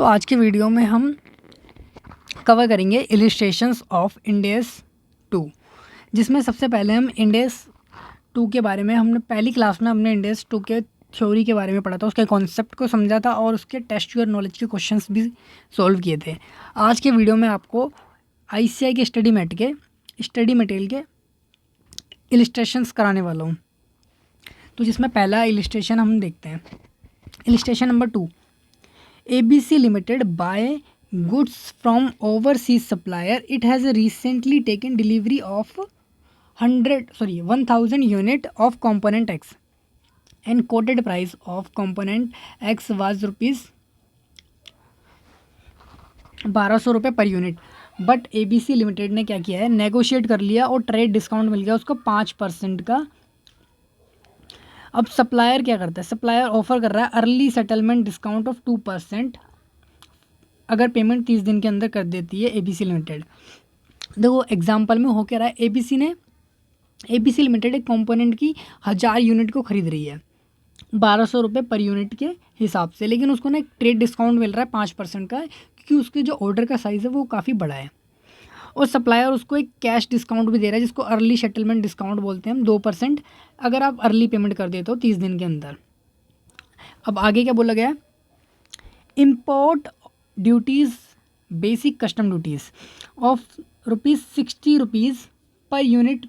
तो आज के वीडियो में हम कवर करेंगे इलिस्ट्रेशंस ऑफ इंडेस 2, जिसमें सबसे पहले हम इंडेस 2 के बारे में हमने पहली क्लास में हमने इंडेस 2 के थ्योरी के बारे में पढ़ा था, उसके कॉन्सेप्ट को समझा था और उसके टेस्ट योर नॉलेज के क्वेश्चंस भी सॉल्व किए थे। आज के वीडियो में आपको आईसीएआई के स्टडी मटेरियल के इलिस्ट्रेशंस कराने वाला हूँ। तो जिसमें पहला इलिस्ट्रेशन हम देखते हैं, illustration number 2। ABC Limited buy goods from overseas supplier. It has recently taken delivery of 1000 unit of component X and quoted price of component X was rupees 1200 रुपये per unit. But ABC limited ने क्या किया है, negotiate कर लिया और trade discount मिल गया उसको 5% का। अब सप्लायर क्या करता है, सप्लायर ऑफर कर रहा है अर्ली सेटलमेंट डिस्काउंट ऑफ 2% अगर पेमेंट 30 दिन के अंदर कर देती है ABC लिमिटेड। देखो एग्जांपल में हो क्या रहा है, ABC लिमिटेड एक कंपोनेंट की 1000 यूनिट को खरीद रही है 1200 रुपये पर यूनिट के हिसाब से, लेकिन उसको ना एक ट्रेड डिस्काउंट मिल रहा है 5% का, क्योंकि उसके जो ऑर्डर का साइज़ है वो काफ़ी बड़ा है। और सप्लायर उसको एक कैश डिस्काउंट भी दे रहा है जिसको अर्ली सेटलमेंट डिस्काउंट बोलते हैं हम, 2% अगर आप अर्ली पेमेंट कर देते हो 30 दिन के अंदर। अब आगे क्या बोला गया है, import duties basic custom duties of ₹60 per unit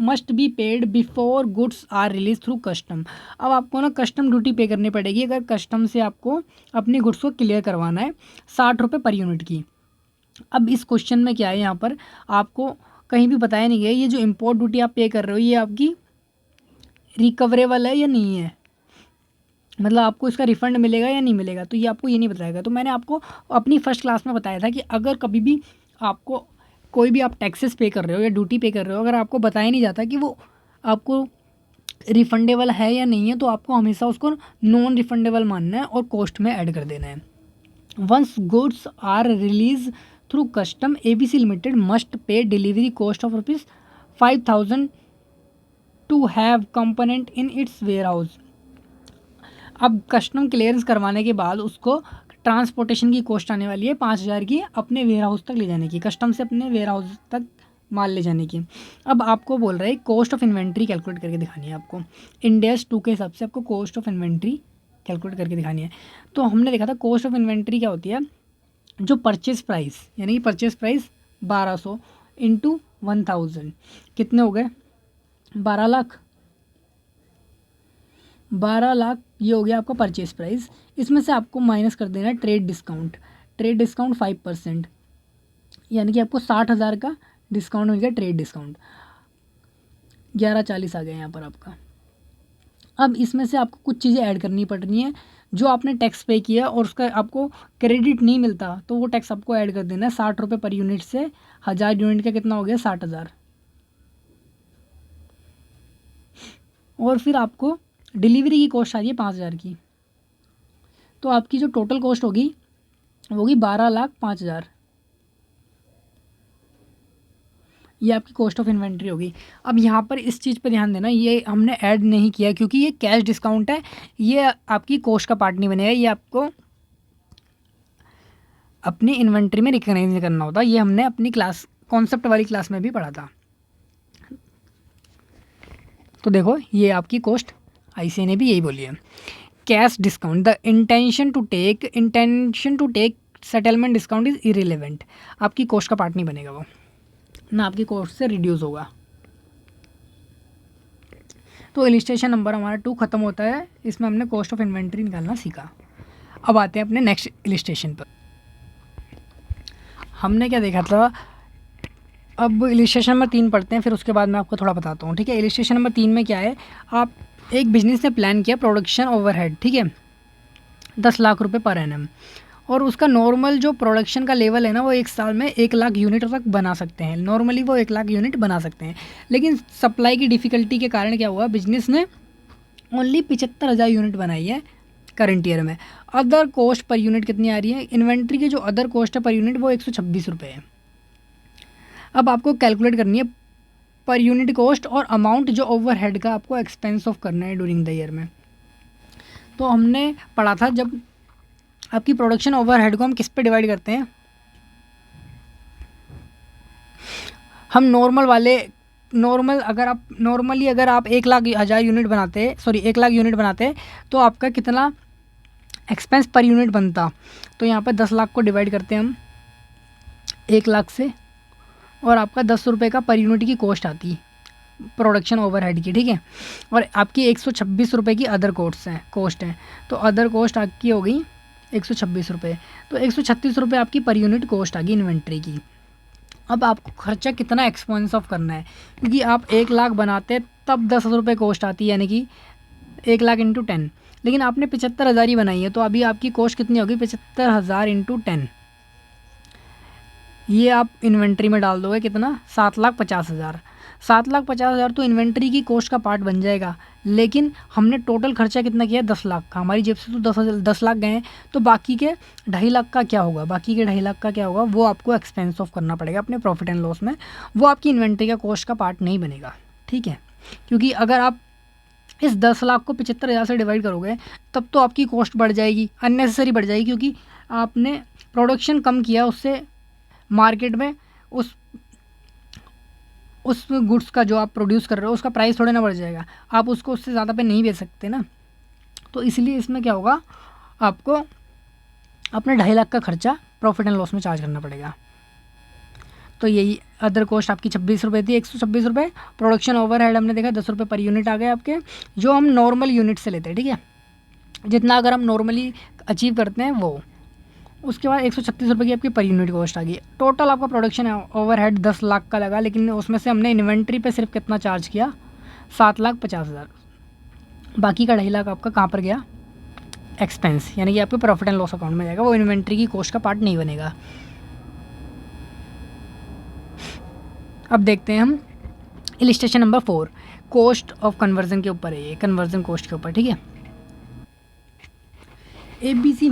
must be paid before goods are release through custom. अब आपको ना कस्टम ड्यूटी पे करनी पड़ेगी अगर कस्टम से आपको अपनी गुड्स को क्लियर करवाना है, 60 रुपये पर यूनिट की। अब इस क्वेश्चन में क्या है, यहाँ पर आपको कहीं भी बताया नहीं गया ये जो इम्पोर्ट ड्यूटी आप पे कर रहे हो ये आपकी रिकवरेबल है या नहीं है, मतलब आपको इसका रिफ़ंड मिलेगा या नहीं मिलेगा, तो ये आपको ये नहीं बताएगा। तो मैंने आपको अपनी फर्स्ट क्लास में बताया था कि अगर कभी भी आपको कोई भी आप टैक्सेस पे कर रहे हो या ड्यूटी पे कर रहे हो, अगर आपको बताया नहीं जाता कि वो आपको रिफंडेबल है या नहीं है, तो आपको हमेशा उसको नॉन रिफंडेबल मानना है और कॉस्ट में ऐड कर देना है। Once goods are release through custom ABC limited must pay delivery cost of ₹5000 to have component in its warehouse. अब कस्टम क्लियरेंस करवाने के बाद उसको ट्रांसपोर्टेशन की कॉस्ट आने वाली है 5000 की, अपने वेयर हाउस तक ले जाने की, कस्टम से अपने वेयर हाउस तक माल ले जाने की। अब आपको बोल रहे हैं कॉस्ट ऑफ इन्वेंट्री कैलकुलेट करके दिखानी है आपको, इंडेस 2 के हिसाब से आपको कॉस्ट ऑफ इन्वेंट्री कैलकुलेट करके दिखानी है। तो हमने देखा था कॉस्ट ऑफ इन्वेंट्री क्या होती है, जो परचेज प्राइस यानी कि परचेज प्राइस 1200 इंटू 1000 कितने हो गए, 12 लाख ये हो गया आपका परचेज प्राइस। इसमें से आपको माइनस कर देना है ट्रेड डिस्काउंट 5%, यानी कि आपको 60,000 का डिस्काउंट मिल गया, ट्रेड डिस्काउंट 1140 आ गया यहाँ पर आपका। अब इसमें से आपको कुछ चीज़ें ऐड करनी पड़ रही हैं, जो आपने टैक्स पे किया और उसका आपको क्रेडिट नहीं मिलता तो वो टैक्स आपको ऐड कर देना है। 60 रुपये पर यूनिट से 1000 यूनिट का कितना हो गया, 60,000। और फिर आपको डिलीवरी की कॉस्ट आ रही है 5000 की, तो आपकी जो टोटल कॉस्ट होगी वो होगी 12,05,000। ये आपकी कॉस्ट ऑफ इन्वेंट्री होगी। अब यहाँ पर इस चीज़ पर ध्यान देना, ये हमने ऐड नहीं किया क्योंकि ये कैश डिस्काउंट है, ये आपकी कॉस्ट का पार्ट नहीं बनेगा, ये आपको अपनी इन्वेंट्री में रिकग्नाइज करना होता है। ये हमने अपनी क्लास कॉन्सेप्ट वाली क्लास में भी पढ़ा था। तो देखो ये आपकी कॉस्ट आईसीआई ने भी यही बोली है, cash discount the intention to take settlement discount is irrelevant. आपकी कॉस्ट का पार्ट नहीं बनेगा, वो ना आपकी कॉस्ट से रिड्यूस होगा। तो इलिस्ट्रेशन नंबर हमारा 2 ख़त्म होता है, इसमें हमने कॉस्ट ऑफ इन्वेंट्री निकालना सीखा। अब आते हैं अपने नेक्स्ट इलिस्ट्रेशन पर। हमने क्या देखा था, अब इलिस्ट्रेशन नंबर 3 पढ़ते हैं, फिर उसके बाद मैं आपको थोड़ा बताता हूँ, ठीक है। इलिस्ट्रेशन नंबर 3 में क्या है, आप एक बिजनेस ने प्लान किया प्रोडक्शन ओवरहेड, ठीक है, 10 लाख रुपए पर एनम, और उसका नॉर्मल जो प्रोडक्शन का लेवल है ना वो एक साल में 1 लाख यूनिट तक बना सकते हैं, नॉर्मली वो 1 लाख यूनिट बना सकते हैं। लेकिन सप्लाई की डिफ़िकल्टी के कारण क्या हुआ, बिजनेस ने ओनली 75,000 यूनिट बनाई है करंट ईयर में। अदर कॉस्ट पर यूनिट कितनी आ रही है, इन्वेंट्री की जो अदर कॉस्ट है पर यूनिट वो 126 रुपये है। अब आपको कैलकुलेट करनी है पर यूनिट कॉस्ट और अमाउंट जो ओवरहेड का आपको एक्सपेंस ऑफ करना है ड्यूरिंग द ईयर में। तो हमने पढ़ा था जब आपकी प्रोडक्शन ओवरहेड को हम किस पे डिवाइड करते हैं, हम नॉर्मल अगर आप 1 लाख यूनिट बनाते तो आपका कितना एक्सपेंस पर यूनिट बनता। तो यहाँ पर 10 लाख को डिवाइड करते हैं हम 1 लाख से, और आपका 10 रुपये का पर यूनिट की कॉस्ट आती प्रोडक्शन ओवरहेड की, ठीक है। और आपकी 126 रुपये की अदर कॉस्ट है, तो अदर कॉस्ट आपकी हो गई 126 रुपये, तो 136 रुपये आपकी पर यूनिट कॉस्ट आ गई इन्वेंट्री की। अब आपको खर्चा कितना एक्सपेंस ऑफ करना है, क्योंकि आप 1 लाख बनाते तब 10 रुपये कॉस्ट आती है, यानी कि 1 लाख इंटू 10, लेकिन आपने 75,000 ही बनाई है, तो अभी आपकी कॉस्ट कितनी होगी, 75,000 इंटू 10, ये आप इन्वेंट्री में डाल दोगे कितना, 7,50,000। 7,50,000 तो इन्वेंट्री की कॉस्ट का पार्ट बन जाएगा, लेकिन हमने टोटल खर्चा कितना किया, 10 लाख का, हमारी जेब से तो 10 लाख गए हैं, तो बाकी के 2.5 लाख का क्या होगा, वो आपको एक्सपेंस ऑफ करना पड़ेगा अपने प्रॉफिट एंड लॉस में, वो आपकी इन्वेंट्री का कॉस्ट का पार्ट नहीं बनेगा, ठीक है। क्योंकि अगर आप इस 10 लाख को 75,000 से डिवाइड करोगे तब तो आपकी कॉस्ट बढ़ जाएगी, अननेसेसरी बढ़ जाएगी, क्योंकि आपने प्रोडक्शन कम किया, उससे मार्केट में उस गुड्स का जो आप प्रोड्यूस कर रहे हो उसका प्राइस थोड़ा ना बढ़ जाएगा, आप उसको उससे ज़्यादा पे नहीं बेच सकते ना। तो इसलिए इसमें क्या होगा, आपको अपने 2.5 लाख का खर्चा प्रॉफिट एंड लॉस में चार्ज करना पड़ेगा। तो यही अदर कॉस्ट आपकी 26 रुपये थी, 126 रुपये। प्रोडक्शन ओवरहेड हमने देखा 10 रुपये पर यूनिट आ गए आपके, जो हम नॉर्मल यूनिट से लेते हैं, ठीक है, जितना अगर हम नॉर्मली अचीव करते हैं वो। उसके बाद 136 रुपये की आपकी पर यूनिट कॉस्ट आ गई। टोटल आपका प्रोडक्शन ओवरहेड 10 लाख का लगा, लेकिन उसमें से हमने इन्वेंट्री पे सिर्फ कितना चार्ज किया, 7,50,000। बाकी का 2.5 लाख आपका कहाँ पर गया, एक्सपेंस, यानी कि आपके प्रॉफिट एंड लॉस अकाउंट में जाएगा, वो इन्वेंट्री की कॉस्ट का पार्ट नहीं बनेगा। अब देखते हैं हम illustration number 4, cost of conversion के ऊपर है, ये कन्वर्जन कॉस्ट के ऊपर, ठीक है। एबीसी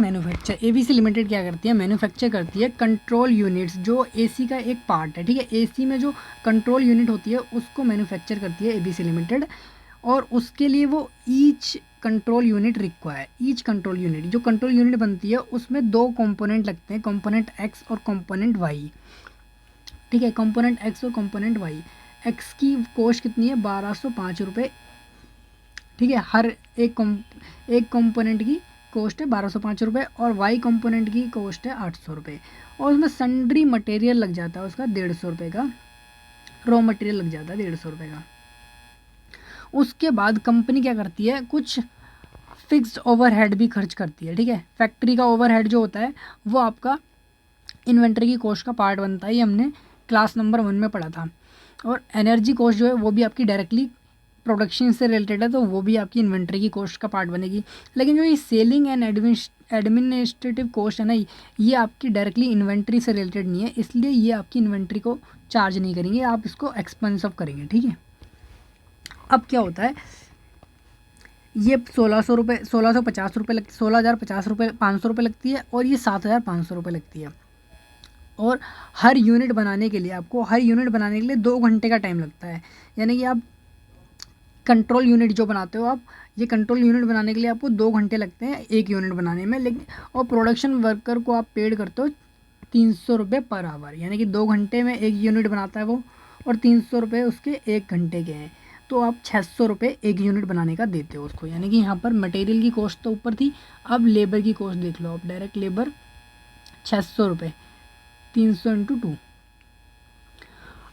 लिमिटेड क्या करती है, मैन्युफैक्चर करती है कंट्रोल यूनिट्स, जो एसी का एक पार्ट है, ठीक है। एसी में जो कंट्रोल यूनिट होती है उसको मैन्युफैक्चर करती है एबीसी लिमिटेड, और उसके लिए वो ईच कंट्रोल यूनिट जो कंट्रोल यूनिट बनती है उसमें 2 कंपोनेंट लगते हैं, कंपोनेंट एक्स और कंपोनेंट वाई, ठीक है। कंपोनेंट एक्स और कंपोनेंट वाई, एक्स की कॉस्ट कितनी है, 1205 रुपये, ठीक है। हर एक कंपोनेंट की कॉस्ट है 1205 रुपये, और वाई कंपोनेंट की कॉस्ट है 800 रुपये, और उसमें सन्ड्री मटेरियल लग जाता है उसका 150 रुपये का, रॉ मटेरियल लग जाता है 150 रुपये का। उसके बाद कंपनी क्या करती है, कुछ फिक्स्ड ओवरहेड भी खर्च करती है, ठीक है। फैक्ट्री का ओवरहेड जो होता है वो आपका इन्वेंट्री की कॉस्ट का पार्ट बनता है, ये हमने क्लास नंबर 1 में पढ़ा था। और एनर्जी कॉस्ट जो है वो भी आपकी डायरेक्टली प्रोडक्शन से रिलेटेड है, तो वो भी आपकी इन्वेंट्री की कॉस्ट का पार्ट बनेगी। लेकिन जो ये सेलिंग एंड एडमिनिस्ट्रेटिव कॉस्ट है ना, ये आपकी डायरेक्टली इन्वेंट्री से रिलेटेड नहीं है, इसलिए ये आपकी इन्वेंट्री को चार्ज नहीं करेंगे, आप इसको एक्सपेंस ऑफ करेंगे, ठीक है। अब क्या होता है, ये 1650 रुपये 16,050 रुपये 500 रुपये लगती है, और ये 7,500 रुपये लगती है। और हर यूनिट बनाने के लिए 2 घंटे का टाइम लगता है, यानी कि आप कंट्रोल यूनिट जो बनाते हो आप, ये कंट्रोल यूनिट बनाने के लिए आपको 2 घंटे लगते हैं एक यूनिट बनाने में, लेकिन और प्रोडक्शन वर्कर को आप पेड करते हो 300 रुपये पर आवर, यानी कि 2 घंटे में एक यूनिट बनाता है वो, और 300 रुपये उसके 1 घंटे के हैं, तो आप 600 रुपये एक यूनिट बनाने का देते हो उसको। यानी कि यहाँ पर मटेरियल की कॉस्ट तो ऊपर थी, अब लेबर की कॉस्ट देख लो आप, डायरेक्ट लेबर 600 रुपये, 300 इंटू 2।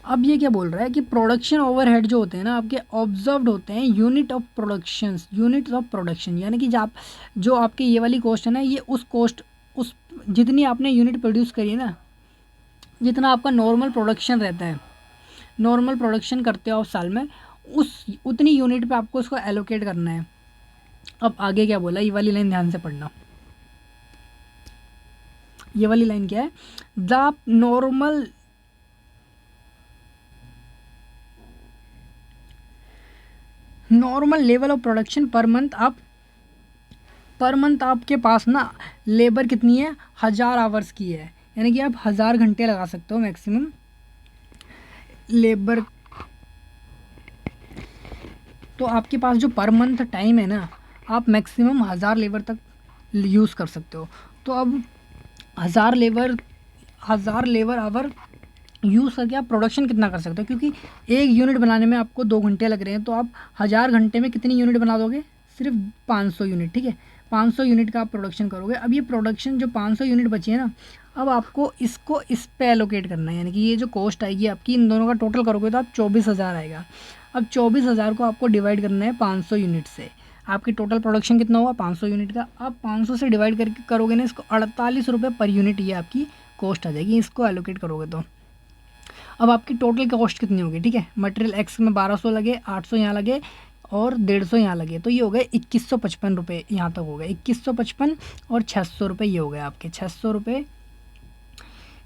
अब ये क्या बोल रहा है कि प्रोडक्शन ओवरहेड जो होते हैं ना आपके, ऑब्जर्व्ड होते हैं यूनिट्स ऑफ प्रोडक्शन, यानी कि जो आपकी ये वाली कॉस्ट है ना, ये उस जितनी आपने यूनिट प्रोड्यूस करी है ना, जितना आपका नॉर्मल प्रोडक्शन रहता है, नॉर्मल प्रोडक्शन करते हो आप साल में, उतनी यूनिट पे आपको उसको एलोकेट करना है। अब आगे क्या बोला, ये वाली लाइन ध्यान से पढ़ना, ये वाली लाइन क्या है, the normal level of production per month आपके पास ना लेबर कितनी है, 1000 आवर्स की है, यानी कि आप 1000 घंटे लगा सकते हो मैक्सिमम लेबर। तो आपके पास जो पर मंथ टाइम है ना, आप मैक्सिमम 1000 लेबर तक यूज़ कर सकते हो। तो अब 1000 लेबर आवर यूज़ करके आप प्रोडक्शन कितना कर सकते हो, क्योंकि एक यूनिट बनाने में आपको 2 घंटे लग रहे हैं, तो आप 1000 घंटे में कितनी यूनिट बना दोगे, सिर्फ 500 यूनिट। ठीक है, 500 यूनिट का आप प्रोडक्शन करोगे। अब ये प्रोडक्शन जो 500 यूनिट बची है ना, अब आपको इसको इस पे एलोकेट करना है, यानी कि ये जो कॉस्ट आएगी आपकी इन दोनों का टोटल करोगे तो आप 24,000 आएगा। अब 24,000 को आपको डिवाइड करना है 500 यूनिट से। आपकी टोटल प्रोडक्शन कितना हुआ 500 यूनिट का। अब 500 से डिवाइड करके करोगे ना इसको, 48 रुपये पर यूनिट ये आपकी कॉस्ट आ जाएगी, इसको एलोकेट करोगे तो। अब आपकी टोटल कॉस्ट कितनी होगी, ठीक है, मटेरियल एक्स में 1200 लगे, 800 यहाँ लगे और 150 यहाँ लगे, तो ये हो गए 2155 रुपये, यहाँ तक हो गए 2155 और 600 रुपये ये हो गए आपके 600 रुपये,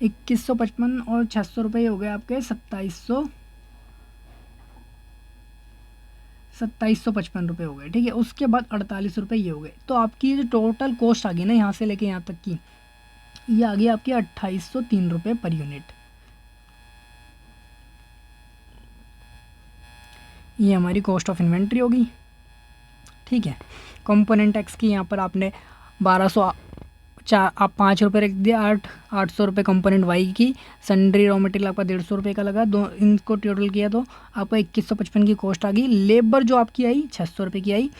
2155 और 600 रुपये हो गए आपके 2755 रुपये हो गए। ठीक है, उसके बाद 48 रुपये ये हो गए। तो आपकी जो टोटल कॉस्ट आ गई ना यहाँ से लेके यहाँ तक की, ये आ गई आपकी 2803 रुपये पर यूनिट। ये हमारी कॉस्ट ऑफ इन्वेंट्री होगी। ठीक है, कंपोनेंट एक्स की यहाँ पर आपने 1200 आप 5 रुपये रख दिया, 800 रुपये कंपोनेंट वाई की, सन्ड्री रॉ मटेरियल आपका 150 रुपये का लगा, दो इनको टोटल किया तो आपका 2155 की कॉस्ट आ गई। लेबर जो आपकी आई 600 रुपये की आई,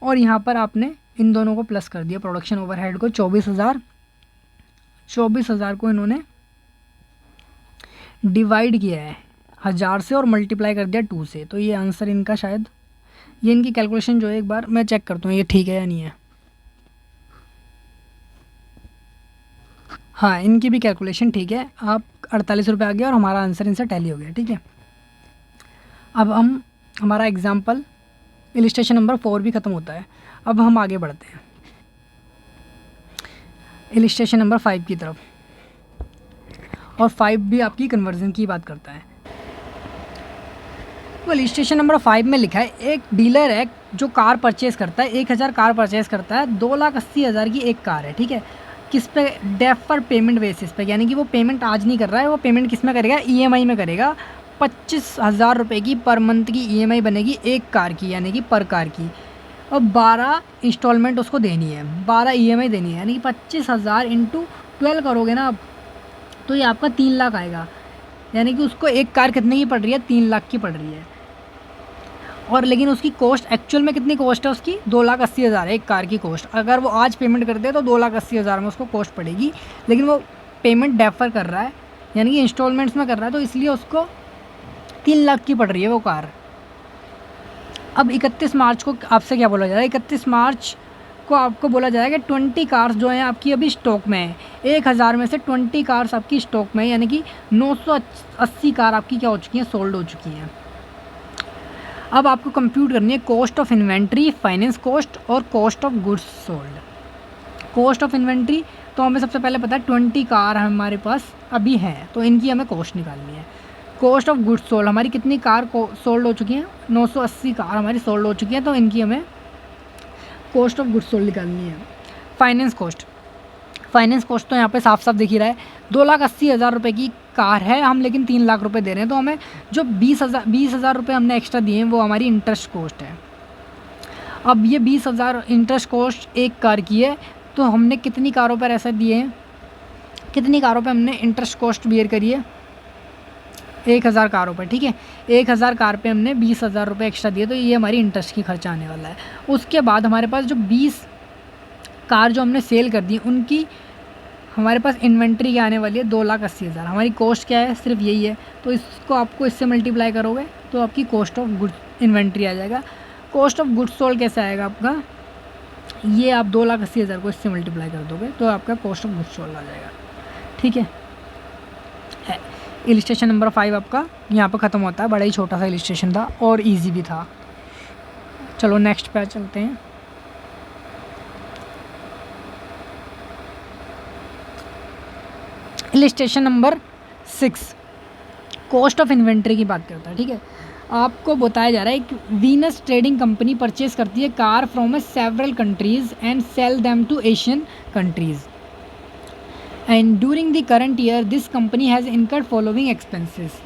और यहाँ पर आपने इन दोनों को प्लस कर दिया, प्रोडक्शन ओवरहेड को 24,000 को इन्होंने डिवाइड किया है 1000 से और मल्टीप्लाई कर दिया 2 से, तो ये आंसर इनका शायद, ये इनकी कैलकुलेशन जो है एक बार मैं चेक करता हूँ ये ठीक है या नहीं है। हाँ, इनकी भी कैलकुलेशन ठीक है, आप 48 रुपये आ गया और हमारा आंसर इनसे टैली हो गया। ठीक है, अब हम हमारा एग्जाम्पल इलिस्ट्रेशन नंबर 4 भी ख़त्म होता है। अब हम आगे बढ़ते हैं इलिस्ट्रेशन नंबर 5 की तरफ, और 5 भी आपकी कन्वर्जन की बात करता है। तो इलिस्ट्रेशन नंबर 5 में लिखा है, एक डीलर है जो कार परचेज़ करता है, 1000 कार परचेज़ करता है, 2,80,000 की एक कार है। ठीक है, किस पे, डेफर पेमेंट बेसिस पे, यानी कि वो पेमेंट आज नहीं कर रहा है, वो पेमेंट किस में करेगा, ईएमआई में करेगा। 25,000 रुपये की पर मंथ की ईएमआई बनेगी एक कार की, यानी कि पर कार की, और 12 इंस्टॉलमेंट उसको देनी है, 12 ईएमआई देनी है, यानी कि 25,000 इंटू 12 करोगे ना आप, तो ये आपका 3 लाख आएगा। यानी कि उसको एक कार कितने की पड़ रही है, 3 लाख की पड़ रही है। और लेकिन उसकी कॉस्ट एक्चुअल में कितनी कॉस्ट है उसकी, 2,80,000 है एक कार की कॉस्ट। अगर वो आज पेमेंट कर दे तो 2,80,000 में उसको कॉस्ट पड़ेगी, लेकिन वो पेमेंट डेफर कर रहा है, यानी कि इंस्टॉलमेंट्स में कर रहा है, तो इसलिए उसको 3 लाख की पड़ रही है वो कार। अब 31 मार्च को आपसे क्या बोला जा रहा है, 31 मार्च को आपको बोला जाएगा कि 20 कार्स जो हैं आपकी अभी स्टॉक में है, 1000 में से 20 कार्स आपकी स्टॉक में है, यानी कि 980 कार आपकी क्या हो चुकी हैं, सोल्ड हो चुकी हैं। अब आपको कंप्यूट करनी है cost of inventory, finance cost और cost of goods sold. Cost of inventory तो हमें सबसे पहले पता है 20 कार हमारे पास अभी हैं, तो इनकी हमें कॉस्ट निकालनी है। कॉस्ट ऑफ गुड्स सोल्ड, हमारी कितनी कार सोल्ड हो चुकी हैं, 980 कार हमारी सोल्ड हो चुकी हैं, तो इनकी हमें कॉस्ट ऑफ गुड्स सोल्ड निकालनी है। फाइनेंस कॉस्ट, फाइनेंस कॉस्ट तो यहाँ पे साफ साफ दिख ही रहा है, 2,80,000 रुपये की कार है हम, लेकिन 3 लाख रुपए दे रहे हैं, तो हमें जो 20,000 रुपये हमने एक्स्ट्रा दिए हैं वो हमारी इंटरेस्ट कॉस्ट है। अब ये 20,000 इंटरेस्ट कॉस्ट एक कार की है, तो हमने कितनी कारों पर ऐसा दिए हैं, कितनी कारों पे हमने इंटरेस्ट कॉस्ट बियर करी है, 1,000 कारों पर। ठीक है, 1,000 कार पे हमने 20,000 रुपये एक्स्ट्रा दिए, तो ये हमारी इंटरेस्ट की खर्चा आने वाला है। उसके बाद हमारे पास जो 20 कार जो हमने सेल कर दी, उनकी हमारे पास इन्वेंट्री क्या आने वाली है, 2,80,000। हमारी कॉस्ट क्या है, सिर्फ यही है, तो इसको आपको इससे मल्टीप्लाई करोगे तो आपकी कॉस्ट ऑफ गुड्स इन्वेंट्री आ जाएगा। कॉस्ट ऑफ गुड्स सोल्ड कैसे आएगा आपका, ये आप 2,80,000 को इससे मल्टीप्लाई कर दोगे तो आपका कॉस्ट ऑफ गुड्स सोल्ड आ जाएगा। ठीक है, इलिस्ट्रेशन नंबर 5 आपका यहाँ पर ख़त्म होता है। बड़ा ही छोटा सा इलिस्ट्रेशन था और ईजी भी था। चलो नेक्स्ट पे चलते हैं। Illustration number 6 cost of inventory की बात करता है। ठीक है, आपको बताया जा रहा है कि वीनस ट्रेडिंग कंपनी परचेज करती है car from a several countries and sell them to Asian countries, and during the current year this company has incurred following expenses.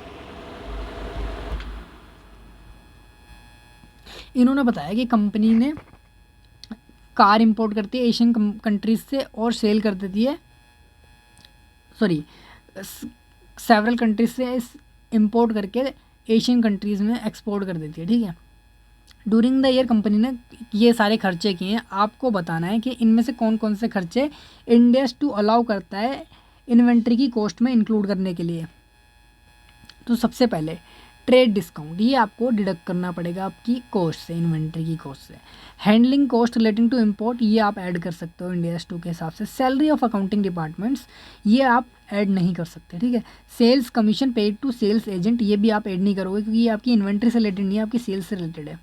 इन्होंने बताया कि कंपनी ने कार इंपोर्ट करती है एशियन कंट्रीज से और सेल कर देती है, सॉरी, सेवरल कंट्रीज से इंपोर्ट करके एशियन कंट्रीज़ में एक्सपोर्ट कर देती है, ठीक है। ड्यूरिंग द ईयर कंपनी ने ये सारे खर्चे किए हैं। आपको बताना है कि इनमें से कौन कौन से खर्चे इंडेस टू अलाउ करता है इन्वेंट्री की कॉस्ट में इंक्लूड करने के लिए। तो सबसे पहले ट्रेड डिस्काउंट, ये आपको डिडक्ट करना पड़ेगा आपकी कॉस्ट से, इन्वेंट्री की कॉस्ट से। Handling cost relating to import, ये आप ऐड कर सकते हो इंडिया 2 के हिसाब से। सैलरी ऑफ अकाउंटिंग डिपार्टमेंट्स, ये आप ऐड नहीं कर सकते, ठीक है। Sales commission paid to sales agent, ये भी आप ऐड नहीं करोगे क्योंकि ये आपकी इन्वेंट्री से रिलेटेड नहीं है, आपकी सेल्स से रिलेटेड है।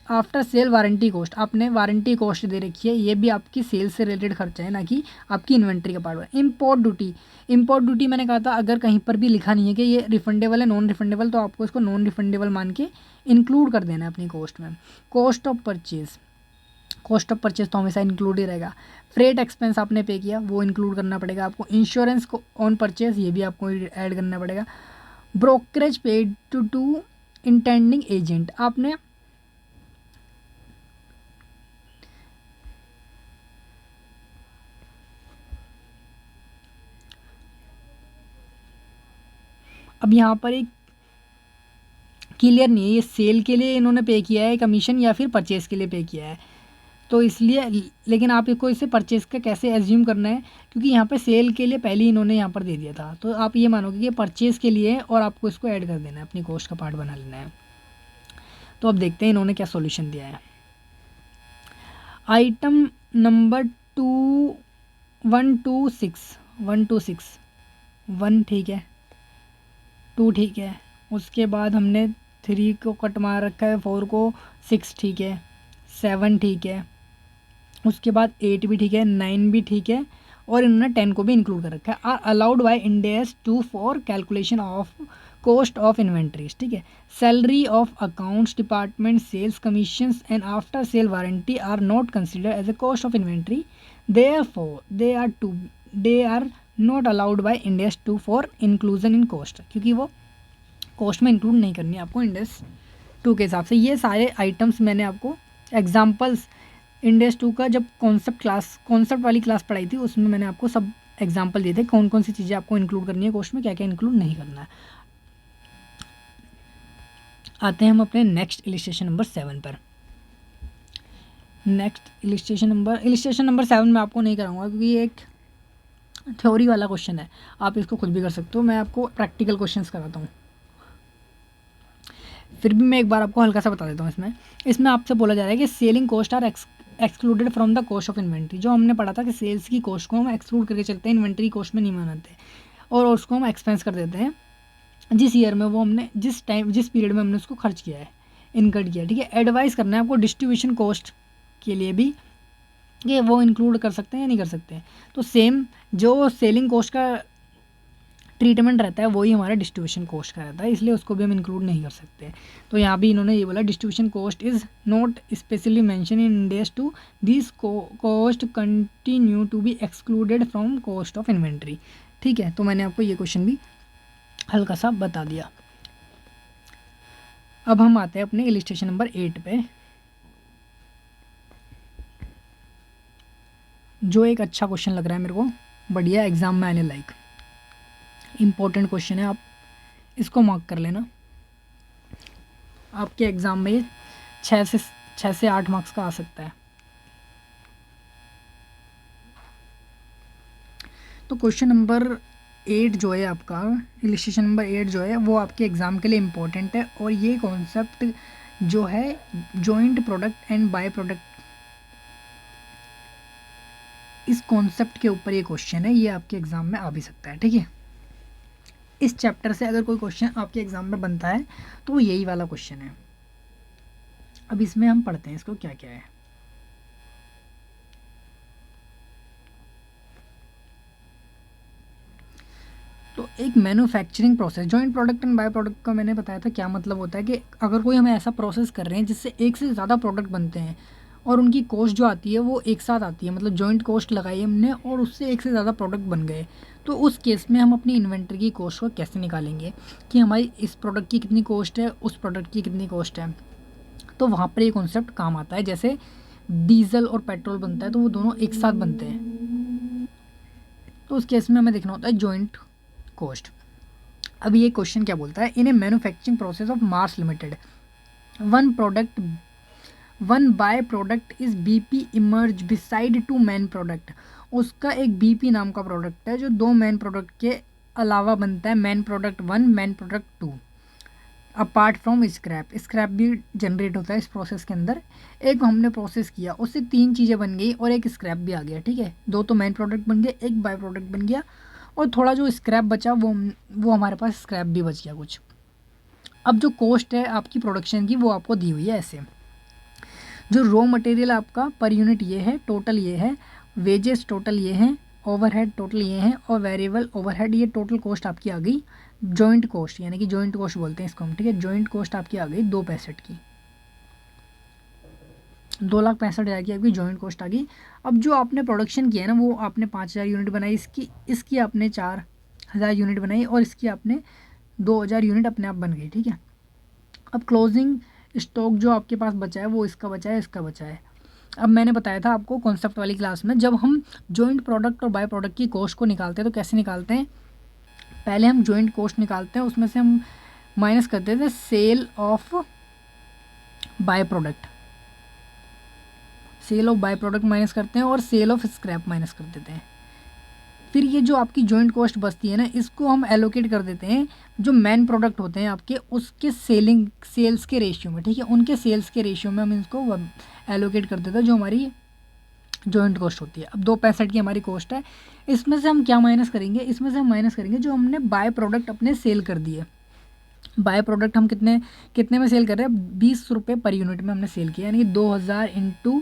आफ्टर सेल वारंटी कॉस्ट, आपने वारंटी कॉस्ट दे रखी है, ये भी आपकी सेल्स से रिलेटेड खर्चा है, ना कि आपकी इन्वेंट्री का पार्ट है। इंपोर्ट ड्यूटी मैंने कहा था अगर कहीं पर भी लिखा नहीं है कि ये रिफंडेबल है नॉन रिफंडेबल, तो आपको इसको नॉन रिफंडेबल मान के इंक्लूड कर देना है अपनी कॉस्ट में। कॉस्ट ऑफ परचेज तो हमेशा इंक्लूड ही रहेगा। फ्रेट एक्सपेंस आपने पे किया, वो इंक्लूड करना पड़ेगा आपको। इंश्योरेंस को ऑन परचेज, ये भी आपको ऐड करना पड़ेगा। Brokerage paid to intending agent, आपने अब यहाँ पर एक क्लियर नहीं है ये सेल के लिए इन्होंने पे किया है कमीशन या फिर परचेज़ के लिए पे किया है, तो इसलिए, लेकिन आप इसको इसे परचेज़ का कैसे एज्यूम करना है, क्योंकि यहाँ पे सेल के लिए पहले ही इन्होंने यहाँ पर दे दिया था, तो आप ये मानोगे कि ये परचेज़ के लिए है और आपको इसको ऐड कर देना है, अपनी कॉस्ट का पार्ट बना लेना है। तो अब देखते हैं इन्होंने क्या सोल्यूशन दिया है। आइटम नंबर 126 1 ठीक है, 2 ठीक है, उसके बाद हमने 3 को कट मार रखा है, 4 को 6 ठीक है, 7 ठीक है, उसके बाद 8 भी ठीक है, 9 भी ठीक है, और इन्होंने 10 को भी इंक्लूड कर रखा है। Are allowed by Ind AS 2 for calculation of cost of inventories, ठीक है। Salary of accounts department, sales commissions and after sale warranty are not considered as a cost of inventory, therefore they are not allowed by Ind AS 2 for inclusion in cost, क्योंकि वो cost में include नहीं करनी है आपको इंडेस 2 के हिसाब से। ये सारे आइटम्स मैंने आपको एग्जांपल्स इंडेस 2 का जब कॉन्सेप्ट वाली क्लास पढ़ाई थी उसमें मैंने आपको सब एग्जांपल दिए थे, कौन कौन सी चीज़ें आपको इंक्लूड करनी है कॉस्ट में, क्या क्या इंक्लूड नहीं करना है। आते हैं हम अपने नेक्स्ट इलिस्ट्रेशन नंबर 7 पर। नेक्स्ट इलिस्ट्रेशन नंबर 7 में आपको नहीं कराऊंगा क्योंकि ये एक थ्योरी वाला क्वेश्चन है, आप इसको खुद भी कर सकते हो, मैं आपको प्रैक्टिकल क्वेश्चंस कराता हूँ। फिर भी मैं एक बार आपको हल्का सा बता देता हूँ। इसमें आपसे बोला जा रहा है कि selling cost are excluded from the cost of inventory. जो हमने पढ़ा था कि सेल्स की कॉस्ट को हम एक्सक्लूड करके चलते हैं, इन्वेंट्री कॉस्ट में नहीं मानते और उसको हम एक्सपेंस कर देते हैं जिस ईयर में वो हमने जिस पीरियड में हमने उसको खर्च किया है, इनकट किया, ठीक है। एडवाइस करना है आपको डिस्ट्रीब्यूशन कॉस्ट के लिए भी कि वो इंक्लूड कर सकते हैं या नहीं कर सकते हैं। तो सेम जो सेलिंग कॉस्ट का ट्रीटमेंट रहता है वही हमारा डिस्ट्रीब्यूशन कॉस्ट का रहता है, इसलिए उसको भी हम इंक्लूड नहीं कर सकते। तो यहाँ भी इन्होंने ये बोला distribution cost is not specially mention in Ind AS 2, this cost continue to be excluded from cost of inventory, ठीक है। तो मैंने आपको ये क्वेश्चन भी हल्का सा बता दिया। अब हम आते हैं अपने इलिस्ट्रेशन नंबर 8 पे, जो एक अच्छा क्वेश्चन लग रहा है मेरे को, बढ़िया एग्जाम में आने लायक इम्पोर्टेंट क्वेश्चन है, आप इसको मार्क कर लेना। आपके एग्ज़ाम में ये 6 से 8 मार्क्स का आ सकता है। तो क्वेश्चन नंबर 8 जो है आपका, इलिस्ट्रेशन नंबर 8 जो है वो आपके एग्ज़ाम के लिए इम्पोर्टेंट है, और ये कॉन्सेप्ट जो है joint product and by product, इस कॉन्सेप्ट के ऊपर ये क्वेश्चन है, ये आपके एग्ज़ाम में आ भी सकता है, ठीक है। इस चैप्टर से अगर कोई क्वेश्चन आपके एग्ज़ाम में बनता है तो वो यही वाला क्वेश्चन है। अब इसमें हम पढ़ते हैं इसको क्या क्या है। तो एक manufacturing process, joint product and by product का मैंने बताया था क्या मतलब होता है कि अगर कोई हमें ऐसा प्रोसेस कर रहे हैं जिससे एक से ज़्यादा प्रोडक्ट बनते हैं और उनकी कॉस्ट जो आती है वो एक साथ आती है, मतलब जॉइंट कॉस्ट लगाई हमने और उससे एक से ज़्यादा प्रोडक्ट बन गए, तो उस केस में हम अपनी इन्वेंट्री की कॉस्ट को कैसे निकालेंगे कि हमारी इस प्रोडक्ट की कितनी कॉस्ट है, उस प्रोडक्ट की कितनी कॉस्ट है। तो वहाँ पर ये कॉन्सेप्ट काम आता है। जैसे डीजल और पेट्रोल बनता है तो वो दोनों एक साथ बनते हैं, तो उस केस में हमें देखना होता है जॉइंट कॉस्ट। अब ये क्वेश्चन क्या बोलता है, in a manufacturing process of Mars limited one by product is BP emerge beside two main product. उसका एक बीपी नाम का प्रोडक्ट है जो दो मेन प्रोडक्ट के अलावा बनता है, main product 1 main product 2, apart from scrap भी जनरेट होता है इस प्रोसेस के अंदर। एक हमने प्रोसेस किया, उससे 3 चीज़ें बन गई और एक स्क्रैप भी आ गया, ठीक है। 2 तो मेन प्रोडक्ट बन गया, एक बाय प्रोडक्ट बन गया, और थोड़ा जो स्क्रैप बचा वो हमारे पास स्क्रैप भी बच गया कुछ। अब जो कॉस्ट है आपकी प्रोडक्शन की वो आपको दी हुई है ऐसे, जो रॉ मटेरियल आपका पर यूनिट ये है, टोटल ये है, वेजेस टोटल ये हैं, ओवरहेड टोटल ये हैं, और वेरिएबल ओवरहेड, ये टोटल कॉस्ट आपकी आ गई जॉइंट कॉस्ट, यानी कि जॉइंट कॉस्ट बोलते हैं इसको हम, ठीक है। जॉइंट कॉस्ट आपकी आ गई 2,65 की, 2,65,000 की आपकी जॉइंट कॉस्ट आ गई। अब जो आपने प्रोडक्शन किया है ना, वो आपने 5,000 यूनिट बनाई, इसकी आपने 4,000 यूनिट बनाई, और इसकी आपने 2,000 यूनिट अपने आप बन गई, ठीक है। अब क्लोजिंग स्टॉक जो आपके पास बचा है वो इसका बचा है, इसका बचा है। अब मैंने बताया था आपको कॉन्सेप्ट वाली क्लास में, जब हम जॉइंट प्रोडक्ट और बाय प्रोडक्ट की कॉस्ट को निकालते हैं तो कैसे निकालते हैं, पहले हम जॉइंट कॉस्ट निकालते हैं, उसमें से हम माइनस कर देते हैं sale of by product, sale of by product minus करते हैं, और सेल ऑफ स्क्रैप माइनस कर देते हैं। फिर ये जो आपकी जॉइंट कॉस्ट बचती है ना, इसको हम एलोकेट कर देते हैं जो मैन प्रोडक्ट होते हैं आपके, उसके सेल्स के रेशियो में, ठीक है। उनके सेल्स के रेशियो में हम इसको एलोकेट कर देते हैं, जो हमारी जॉइंट कॉस्ट होती है। अब 2,65 की हमारी कॉस्ट है, इसमें से हम क्या माइनस करेंगे, इसमें से हम माइनस करेंगे जो हमने बाय प्रोडक्ट अपने सेल कर दिए। बाय प्रोडक्ट हम कितने में सेल कर रहे हैं, 20 रुपये पर यूनिट में हमने सेल किया, यानी कि 2,000 इंटू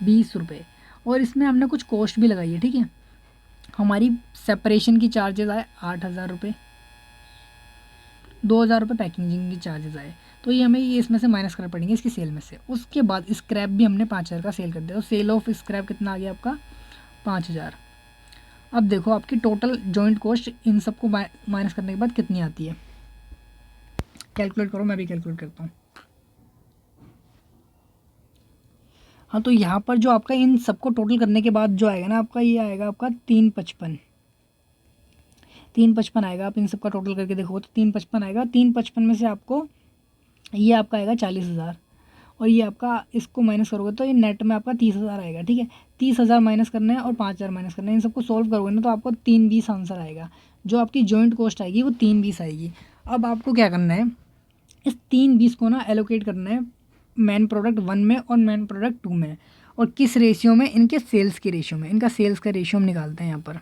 20 रुपये, और इसमें हमने कुछ कॉस्ट भी लगाई है, ठीक है। हमारी सेपरेशन की चार्जेस आए 8,000 रुपये, 2,000 रुपये पैकेजिंग की चार्जेस आए, तो ये हमें ये इसमें से माइनस करने पड़ेंगे इसकी सेल में से। उसके बाद स्क्रैप भी हमने 5,000 का सेल कर दिया, तो सेल ऑफ स्क्रैप कितना आ गया आपका 5,000। अब देखो आपकी टोटल जॉइंट कॉस्ट इन सबको माइनस करने के बाद कितनी आती है, कैलकुलेट करो, मैं भी कैलकुलेट करता हूँ। हाँ, तो यहाँ पर जो आपका इन सबको टोटल करने के बाद जो आएगा ना आपका, ये आएगा आपका 355 आएगा। आप इन सबका टोटल करके देखो तो 355 आएगा। 355 में से आपको ये आपका आएगा 40,000, और ये आपका इसको माइनस करोगे तो ये नेट में आपका 30,000 आएगा, ठीक है। 30,000 माइनस करना है और 5,000 माइनस करना है, इन सबको सॉल्व करोगे ना तो आपको 320 आंसर आएगा। जो आपकी जॉइंट कॉस्ट आएगी वो 320 आएगी। अब आपको क्या करना है, इस 320 को ना एलोकेट करना है मैन प्रोडक्ट 1 में और मैन प्रोडक्ट 2 में, और किस रेशियो में, इनके सेल्स के रेशियो में। इनका सेल्स का रेशियो हम निकालते हैं यहाँ पर,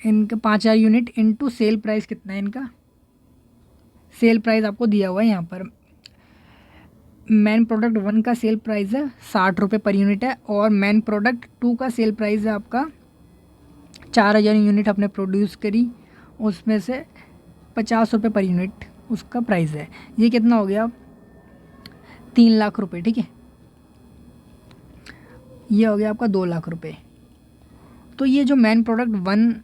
इनका 5,000 यूनिट इंटू सेल प्राइस कितना है इनका, सेल प्राइस आपको दिया हुआ है यहाँ पर। मैन प्रोडक्ट 1 का सेल प्राइस है 60 रुपये पर यूनिट है, और मैन प्रोडक्ट 2 का सेल प्राइस है आपका 4,000 यूनिट आपने प्रोड्यूस करी, उसमें से 50 रुपये पर यूनिट उसका प्राइस है। ये कितना हो गया, 3 लाख रुपये, ठीक है। ये हो गया आपका 2 लाख रुपये। तो ये जो मैन प्रोडक्ट 1,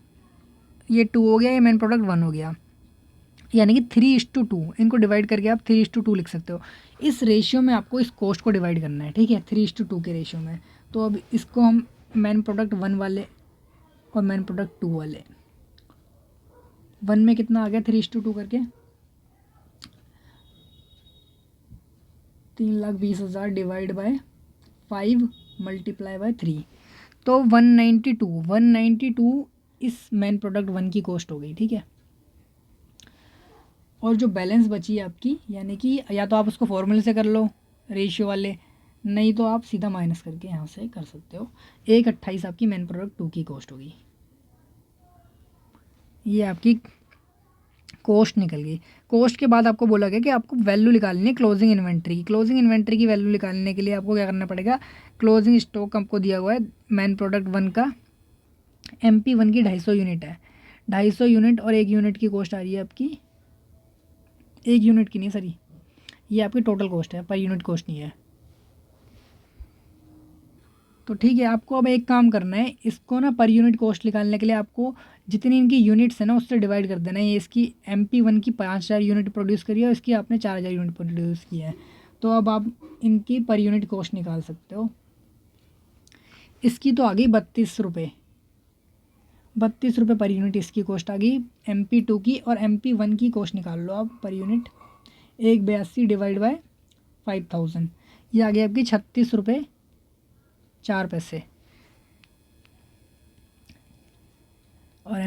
ये 2 हो गया, ये मैन प्रोडक्ट 1 हो गया, यानी कि 3:2, इनको डिवाइड करके आप 3:2 लिख सकते हो। इस रेशियो में आपको इस कॉस्ट को डिवाइड करना है, ठीक है, 3:2 के रेशियो में। तो अब इसको हम मैन प्रोडक्ट 1 वाले और मैन प्रोडक्ट 2 वाले, 1 में कितना आ गया 3:2 करके, 3,20,000 डिवाइड बाय 5 मल्टीप्लाई बाय 3, तो 192 इस मैन प्रोडक्ट 1 की कॉस्ट हो गई, ठीक है। और जो बैलेंस बची है आपकी, यानी कि या तो आप उसको फॉर्मूले से कर लो रेशियो वाले, नहीं तो आप सीधा माइनस करके यहाँ से कर सकते हो। 128 आपकी मैन प्रोडक्ट 2 की कॉस्ट होगी। ये आपकी कॉस्ट निकल गई। कॉस्ट के बाद आपको बोला गया कि आपको वैल्यू निकालनी है क्लोजिंग इन्वेंट्री की। क्लोजिंग इन्वेंट्री की वैल्यू निकालने के लिए आपको क्या करना पड़ेगा, क्लोजिंग स्टॉक आपको दिया हुआ है मैन प्रोडक्ट 1 का, MP1 की 250 यूनिट है, 250 यूनिट, और 1 यूनिट की कॉस्ट आ रही है आपकी, 1 यूनिट की नहीं सॉरी, ये आपकी टोटल कॉस्ट है, पर यूनिट कॉस्ट नहीं है। तो ठीक है, आपको अब एक काम करना है, इसको ना पर यूनिट कॉस्ट निकालने के लिए आपको जितनी इनकी यूनिट्स है ना उससे डिवाइड कर देना है। ये इसकी MP1 की 5000 यूनिट प्रोड्यूस करी है और इसकी आपने 4000 यूनिट प्रोड्यूस की है। तो अब आप इनकी पर यूनिट कॉस्ट निकाल सकते हो। इसकी तो आ गई 32 रुपये, 32 रुपये पर यूनिट इसकी कॉस्ट आ गई MP2 की। और MP1 की कॉस्ट निकाल लो आप पर यूनिट, 182 डिवाइड बाय 5000, ये आ गई आपकी 36 रुपये 4 पैसे। और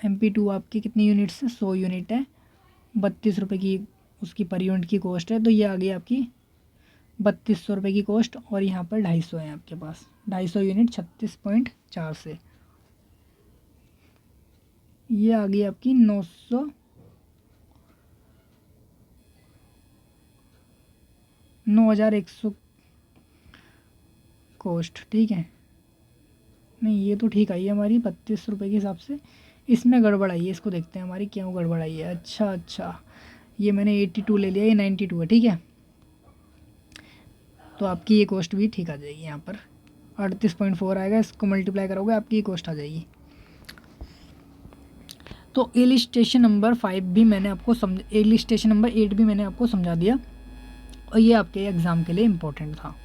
MP2 आपकी कितनी यूनिट्स है, 100 यूनिट है, 32 रुपये की उसकी पर यूनिट की कॉस्ट है। तो ये आ गई आपकी 3200 रुपये की कॉस्ट। और यहाँ पर 250 है आपके पास, 250 यूनिट 36.4 से, ये आ गई आपकी 9100 कॉस्ट। ठीक है, नहीं ये तो ठीक आई है हमारी 32 रुपये के हिसाब से। इसमें गड़बड़ आई है, इसको देखते हैं हमारी क्यों गड़बड़ आई है। अच्छा, ये मैंने 82 ले लिया, ये 92 है। ठीक है, तो आपकी ये कॉस्ट भी ठीक आ जाएगी। यहाँ पर 38.4 आएगा, इसको मल्टीप्लाई करोगे आपकी ये कॉस्ट आ जाएगी। तो इलिस्ट्रेशन नंबर 5 भी मैंने आपको इलिस्ट्रेशन नंबर 8 भी मैंने आपको समझा दिया, और ये आपके एग्ज़ाम के लिए इम्पोर्टेंट था।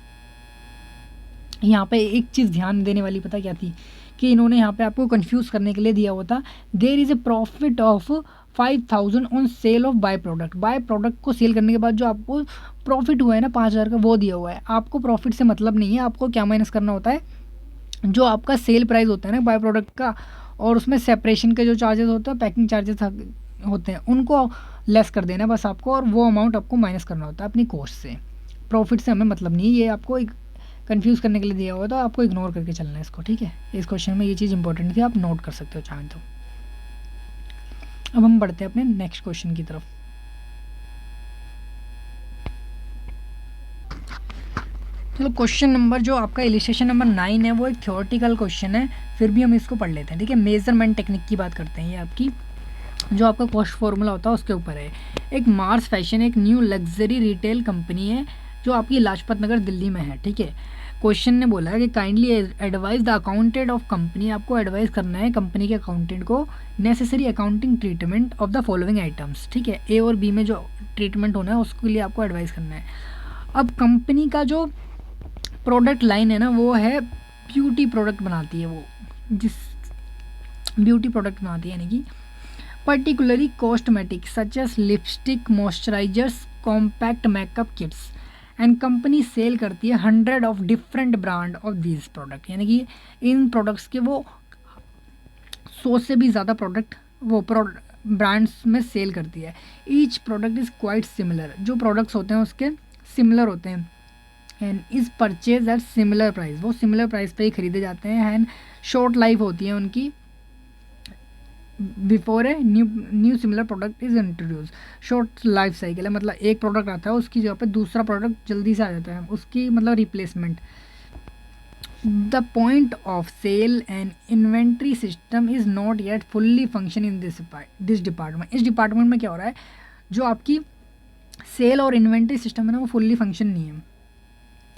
यहाँ पे एक चीज़ ध्यान देने वाली पता क्या थी, कि इन्होंने यहाँ पे आपको कंफ्यूज करने के लिए दिया हुआ था, there is a profit of 5000 on sale of by product. By product को सेल करने के बाद जो आपको प्रॉफिट हुआ है ना 5000 का, वो दिया हुआ है। आपको प्रॉफिट से मतलब नहीं है, आपको क्या माइनस करना होता है, जो आपका सेल प्राइस होता है ना बाय प्रोडक्ट का, और उसमें सेपरेशन के जो चार्जेस होते हैं, पैकिंग चार्जेस होते हैं, उनको लेस कर देना है बस आपको, और वो अमाउंट आपको माइनस करना होता है अपनी कॉस्ट से। प्रॉफिट से हमें मतलब नहीं है, ये आपको एक कंफ्यूज करने के लिए दिया हुआ है, तो आपको इग्नोर करके चलना है इसको। ठीक है, इस क्वेश्चन में ये चीज़ इंपॉर्टेंट थी, आप नोट कर सकते हो चाहें तो। अब हम बढ़ते हैं अपने नेक्स्ट क्वेश्चन की तरफ। चलो, क्वेश्चन नंबर जो आपका इलिस्ट्रेशन नंबर 9 है, वो एक थ्योरेटिकल क्वेश्चन है, फिर भी हम इसको पढ़ लेते हैं। ठीक है, मेजरमेंट टेक्निक की बात करते हैं। ये आपकी जो आपका कॉस्ट फॉर्मूला होता है उसके ऊपर है। एक मार्स फैशन एक न्यू लग्जरी रिटेल कंपनी है जो आपकी लाजपत नगर दिल्ली में है। ठीक है, क्वेश्चन ने बोला है कि kindly advise the accountant of company, आपको एडवाइस करना है कंपनी के अकाउंटेंट को, necessary accounting treatment of the following items. ठीक है, ए और बी में जो ट्रीटमेंट होना है उसके लिए आपको एडवाइस करना है। अब कंपनी का जो प्रोडक्ट लाइन है ना, वो है ब्यूटी प्रोडक्ट बनाती है, वो जिस ब्यूटी प्रोडक्ट बनाती है, यानी कि particularly cosmetic such as lipstick, moisturisers, compact makeup kits, and company sell करती है 100 of different brand of these product, यानी कि इन प्रोडक्ट्स के वो 100 से भी ज़्यादा प्रोडक्ट वो ब्रांड्स में सेल करती है। Each product is quite similar, जो प्रोडक्ट्स होते हैं उसके सिमिलर होते हैं, and is purchase at similar price, वो सिमिलर प्राइस पे ही खरीदे जाते हैं, एंड शॉर्ट लाइफ होती है उनकी before a new similar product is introduce. Short life cycle है, मतलब एक प्रोडक्ट आता है उसकी जगह पे दूसरा प्रोडक्ट जल्दी से आ जाता है, उसकी मतलब replacement. The point of sale and inventory system is not yet fully function in this department. इस डिपार्टमेंट में क्या हो रहा है, जो आपकी सेल और इन्वेंट्री सिस्टम है ना, वो फुल्ली फंक्शन नहीं है।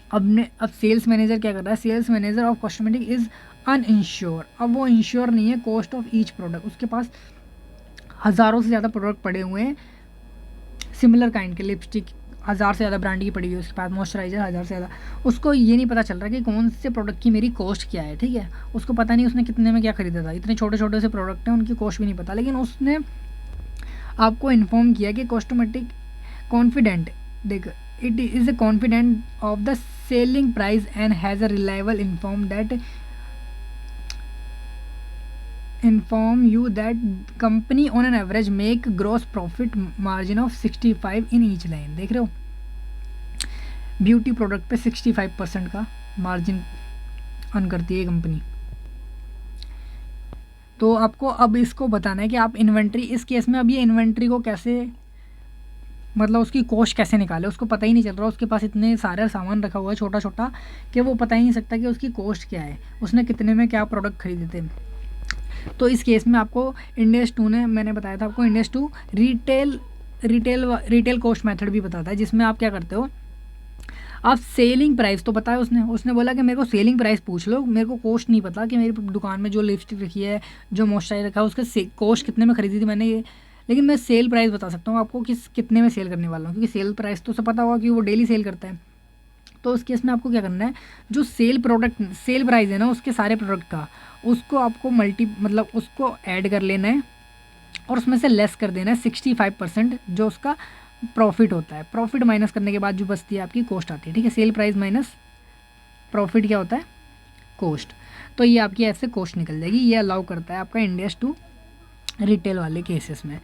अब सेल्स मैनेजर क्या कर रहा है, sales manager of cosmetic is uninsure. अब वो इंश्योर नहीं है कॉस्ट ऑफ ईच प्रोडक्ट, उसके पास हज़ारों से ज़्यादा प्रोडक्ट पड़े हुए हैं सिमिलर काइंड के, लिपस्टिक 1000 से ज़्यादा ब्रांड की पड़ी हुई है उसके पास, मॉइस्चराइजर 1000 से ज़्यादा, उसको ये नहीं पता चल रहा कि कौन से प्रोडक्ट की मेरी कॉस्ट क्या है। ठीक है, उसको पता नहीं उसने कितने में क्या खरीदा था, इतने छोटे छोटे से प्रोडक्ट हैं उनकी कॉस्ट भी नहीं पता, लेकिन उसने आपको इन्फॉर्म किया कि कॉस्मेटिक कॉन्फिडेंट, देख it is a confident of the selling price and has a reliable inform you that company on an average make gross profit margin of 65 in each line। देख रहे हो, ब्यूटी प्रोडक्ट पे 65% का margin earn करती है company. तो आपको अब इसको बताना है कि आप इन्वेंट्री, इस केस में अब ये इन्वेंट्री को कैसे, मतलब उसकी कॉस्ट कैसे निकाले, उसको पता ही नहीं चल रहा, उसके पास इतने सारे सामान रखा हुआ है छोटा छोटा कि वो पता ही नहीं सकता कि उसकी कॉस्ट क्या है, उसने कितने में क्या प्रोडक्ट खरीदे थे। तो इस केस में आपको इंडेस 2 ने, मैंने बताया था आपको, इंडेस 2 रिटेल कॉस्ट मेथड भी बताता है, जिसमें आप क्या करते हो, आप सेलिंग प्राइस तो बताया उसने बोला कि मेरे को सेलिंग प्राइस पूछ लो, मेरे को कॉस्ट नहीं पता कि मेरी दुकान में जो लिपस्टिक रखी है, जो मॉइस्चराइजर रखा है, उसका कॉस्ट कितने में खरीदी थी मैंने ये, लेकिन मैं सेल प्राइस बता सकता हूँ आपको कि कितने में सेल करने वाला हूँ, क्योंकि सेल प्राइस तो सब पता होगा कि वो डेली सेल करता है। तो उस केस में आपको क्या करना है, जो सेल प्राइस है ना उसके सारे प्रोडक्ट का, उसको आपको मतलब उसको ऐड कर लेना है और उसमें से लेस कर देना है 65% जो उसका प्रॉफिट होता है। प्रॉफिट माइनस करने के बाद जो बचती है आपकी कॉस्ट आती है, ठीक है। सेल प्राइस माइनस प्रॉफिट क्या होता है, कॉस्ट। तो ये आपकी ऐसे कॉस्ट निकल जाएगी। ये अलाउ करता है आपका इंड एस टू रिटेल वाले केसेस में।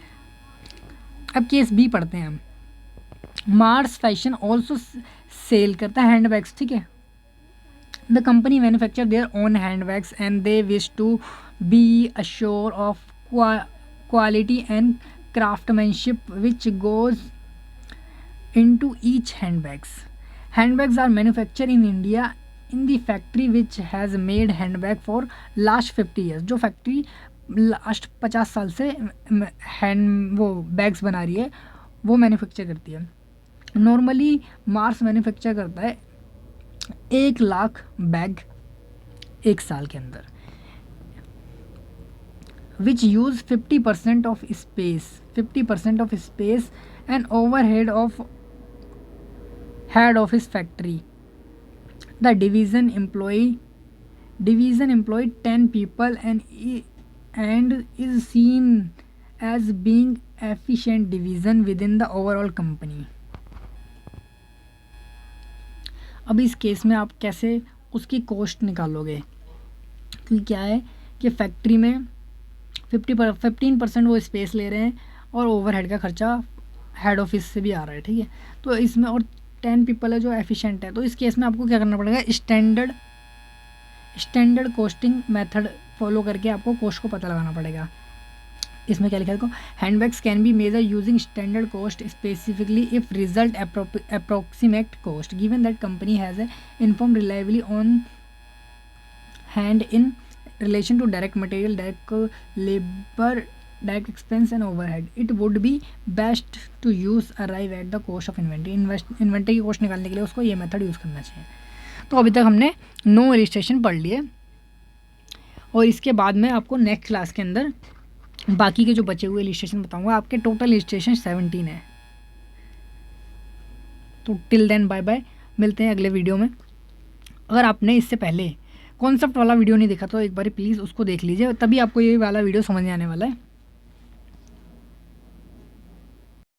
अब केस बी पढ़ते हैं हम। मार्स फैशन ऑल्सो सेल करता है हैंडबैग्स, ठीक है। The company manufacture their own handbags and they wish to be assure of quality and craftsmanship which goes into each handbags. Handbags are manufactured in India in the factory which has made handbag for last 50 years. जो factory last 50 साल से वो bags बना रही है वो manufacture करती है। नॉर्मली मार्स मैन्युफैक्चर करता है 1 लाख बैग एक साल के अंदर, which use 50% of space and overhead of head office factory. The division employ 10 people and is seen as being efficient division within the overall company. अब इस केस में आप कैसे उसकी कॉस्ट निकालोगे, क्योंकि क्या है कि फैक्ट्री में 15% वो स्पेस ले रहे हैं और ओवरहेड का खर्चा हेड ऑफिस से भी आ रहा है, ठीक है। तो इसमें और 10 पीपल है जो एफिशिएंट है। तो इस केस में आपको क्या करना पड़ेगा, स्टैंडर्ड कोस्टिंग मेथड फॉलो करके आपको कॉस्ट को पता लगाना पड़ेगा। इसमें क्या लिखा है देखो, handbags can be measure using standard cost specifically if result approximate cost given that company has a inform reliably on hand in relation to direct material, direct labor, direct expense and overhead. It would be best to use arrive at the cost of inventory. Inventory की cost निकालने के लिए उसको ये method use करना चाहिए। तो अभी तक हमने 9 इलिस्ट्रेशन पढ़ लिए और इसके बाद में आपको नेक्स्ट क्लास के अंदर बाकी के जो बचे हुए इलिस्ट्रेशन बताऊंगा। आपके टोटल इलिस्ट्रेशन 17 है। तो टिल देन बाय बाय, मिलते हैं अगले वीडियो में। अगर आपने इससे पहले कॉन्सेप्ट वाला वीडियो नहीं देखा तो एक बार प्लीज़ उसको देख लीजिए, तभी आपको ये वाला वीडियो समझ में आने वाला है।